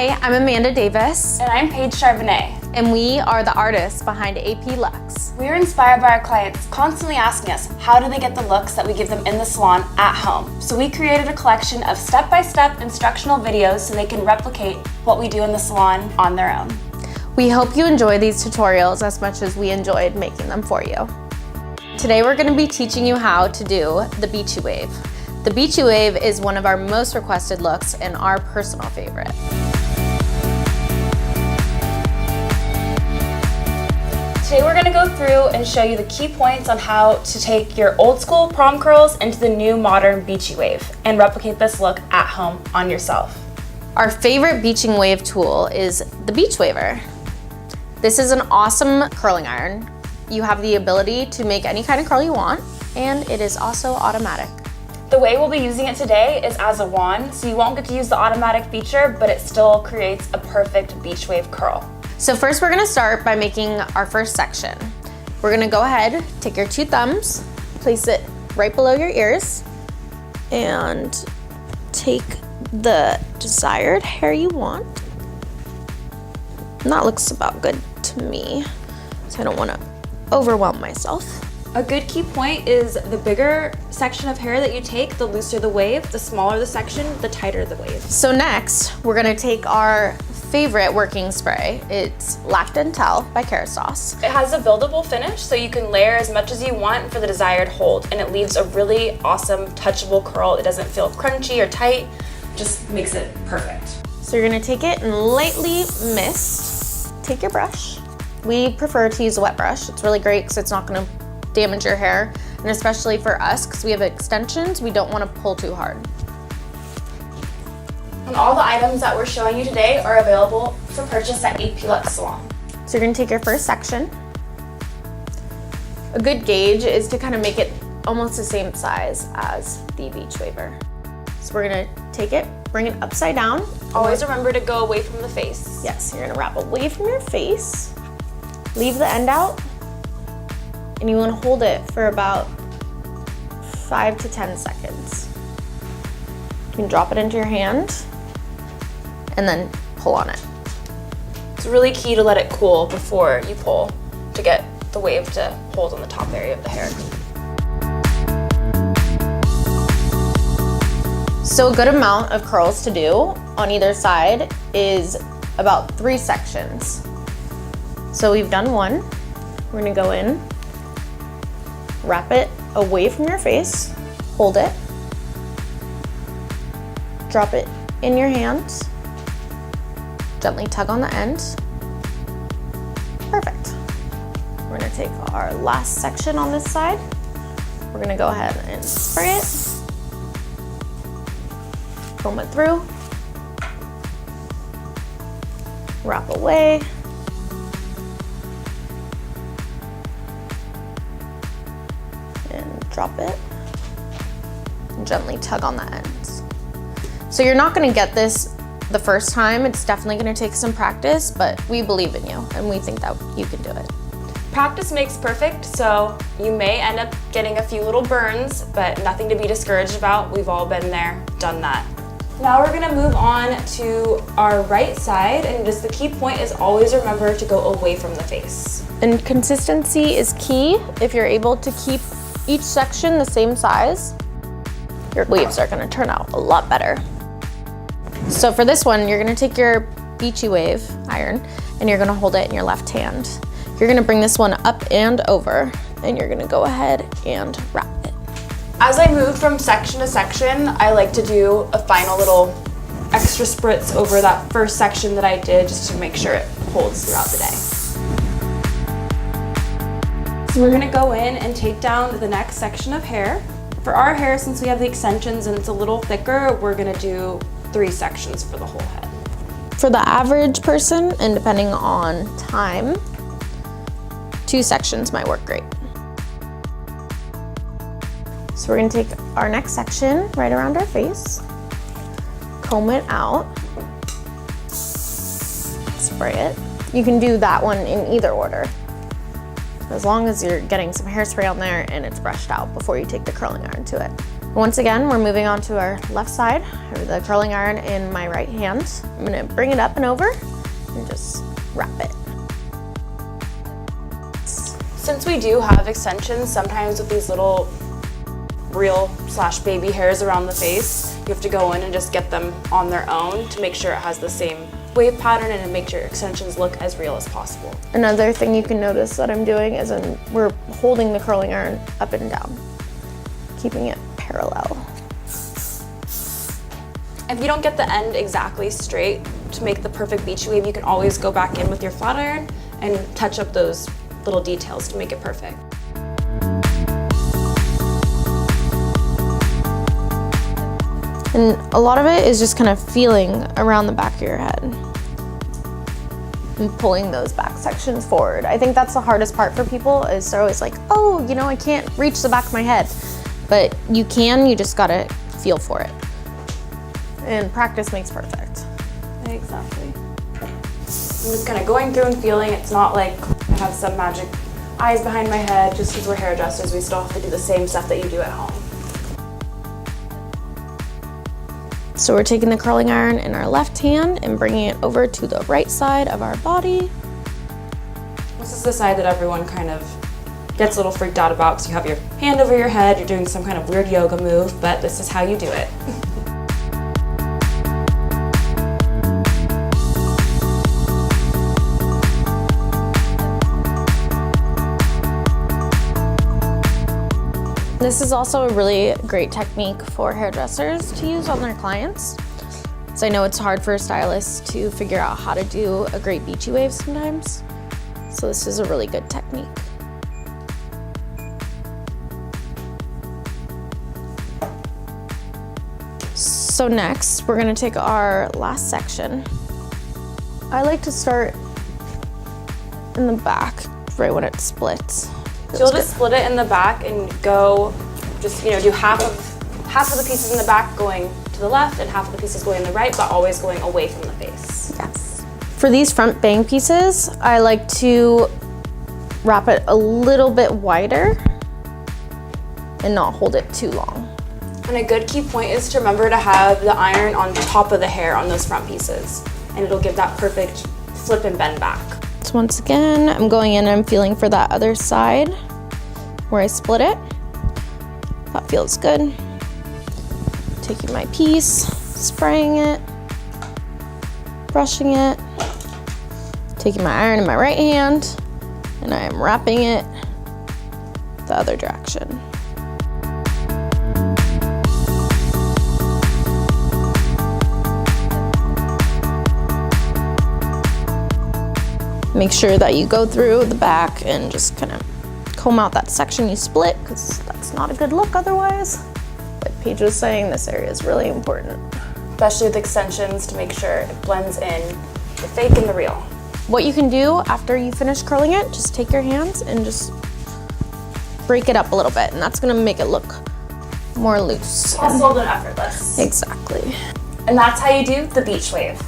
Hi, I'm Amanda Davis. And I'm Paige Charbonnet. And we are the artists behind APLuxe. We are inspired by our clients constantly asking us, how do they get the looks that we give them in the salon at home? So we created a collection of step-by-step instructional videos so they can replicate what we do in the salon on their own. We hope you enjoy these tutorials as much as we enjoyed making them for you. Today we're going to be teaching you how to do the beachy wave. The beachy wave is one of our most requested looks and our personal favorite. Today we're going to go through and show you the key points on how to take your old school prom curls into the new modern beachy wave and replicate this look at home on yourself. Our favorite beaching wave tool is the Beach Waver. This is an awesome curling iron. You have the ability to make any kind of curl you want, and it is also automatic. The way we'll be using it today is as a wand, so you won't get to use the automatic feature, but it still creates a perfect beach wave curl. So first we're gonna start by making our first section. We're gonna go ahead, take your two thumbs, place it right below your ears, and take the desired hair you want. And that looks about good to me, so I don't wanna overwhelm myself. A good key point is the bigger section of hair that you take, the looser the wave, the smaller the section, the tighter the wave. So next, we're gonna take our favorite working spray. It's Lack Dentel by Kerastase. It has a buildable finish, so you can layer as much as you want for the desired hold, and it leaves a really awesome, touchable curl. It doesn't feel crunchy or tight, just makes it perfect. So you're gonna take it and lightly mist. Take your brush. We prefer to use a wet brush. It's really great because it's not gonna damage your hair, and especially for us, because we have extensions, we don't want to pull too hard. And all the items that we're showing you today are available for purchase at APLuxe Salon. So you're going to take your first section. A good gauge is to kind of make it almost the same size as the Beach Waver. So we're going to take it, bring it upside down. Always remember to go away from the face. Yes, you're going to wrap away from your face, leave the end out, and you want to hold it for about 5 to 10 seconds. You can drop it into your hand and then pull on it. It's really key to let it cool before you pull to get the wave to hold on the top area of the hair. So a good amount of curls to do on either side is about 3 sections. So we've done one. We're gonna go in, wrap it away from your face, hold it, drop it in your hand, gently tug on the end. Perfect. We're gonna take our last section on this side. We're gonna go ahead and spray it, comb it through, wrap away, and drop it, and gently tug on the ends. So you're not gonna get this the first time. It's definitely gonna take some practice, but we believe in you and we think that you can do it. Practice makes perfect, so you may end up getting a few little burns, but nothing to be discouraged about. We've all been there, done that. Now we're gonna move on to our right side, and just the key point is always remember to go away from the face. And consistency is key. If you're able to keep each section the same size, your waves are gonna turn out a lot better. So for this one, you're gonna take your beachy wave iron and you're gonna hold it in your left hand. You're gonna bring this one up and over, and you're gonna go ahead and wrap it. As I move from section to section, I like to do a final little extra spritz over that first section that I did, just to make sure it holds throughout the day. So we're gonna go in and take down the next section of hair. For our hair, since we have the extensions and it's a little thicker, we're gonna do 3 sections for the whole head. For the average person, and depending on time, 2 sections might work great. So we're gonna take our next section right around our face, comb it out, spray it. You can do that one in either order. as long as you're getting some hairspray on there and it's brushed out before you take the curling iron to it. Once again, we're moving on to our left side. I have the curling iron in my right hand. I'm gonna bring it up and over and just wrap it. Since we do have extensions, sometimes with these little real/baby hairs around the face, you have to go in and just get them on their own to make sure it has the same wave pattern and to make sure extensions look as real as possible. Another thing you can notice that I'm doing is we're holding the curling iron up and down, keeping it parallel. If you don't get the end exactly straight to make the perfect beachy wave, you can always go back in with your flat iron and touch up those little details to make it perfect. And a lot of it is just kind of feeling around the back of your head and pulling those back sections forward. I think that's the hardest part for people, is they're always like, oh, you know, I can't reach the back of my head. But you can, you just gotta feel for it. And practice makes perfect. Exactly. I'm just kind of going through and feeling. It's not like I have some magic eyes behind my head. Just because we're hairdressers, we still have to do the same stuff that you do at home. So we're taking the curling iron in our left hand and bringing it over to the right side of our body. This is the side that everyone kind of gets a little freaked out about, because you have your hand over your head, you're doing some kind of weird yoga move, but this is how you do it. This is also a really great technique for hairdressers to use on their clients. So I know it's hard for stylists to figure out how to do a great beachy wave sometimes. So this is a really good technique. So next, we're gonna take our last section. I like to start in the back, right when it splits. So you'll just split it in the back and go, just, you know, do half of the pieces in the back going to the left and half of the pieces going in the right, but always going away from the face. Yes. For these front bang pieces, I like to wrap it a little bit wider and not hold it too long. And a good key point is to remember to have the iron on top of the hair on those front pieces, and it'll give that perfect flip and bend back. So once again, I'm going in and I'm feeling for that other side where I split it. That feels good. Taking my piece, spraying it, brushing it, taking my iron in my right hand, and I am wrapping it the other direction. Make sure that you go through the back and just kind of comb out that section you split, because that's not a good look otherwise. Like Paige was saying, this area is really important. Especially with extensions, to make sure it blends in the fake and the real. What you can do after you finish curling it, just take your hands and just break it up a little bit, and that's gonna make it look more loose. Hustled and effortless. Exactly. And that's how you do the beach wave.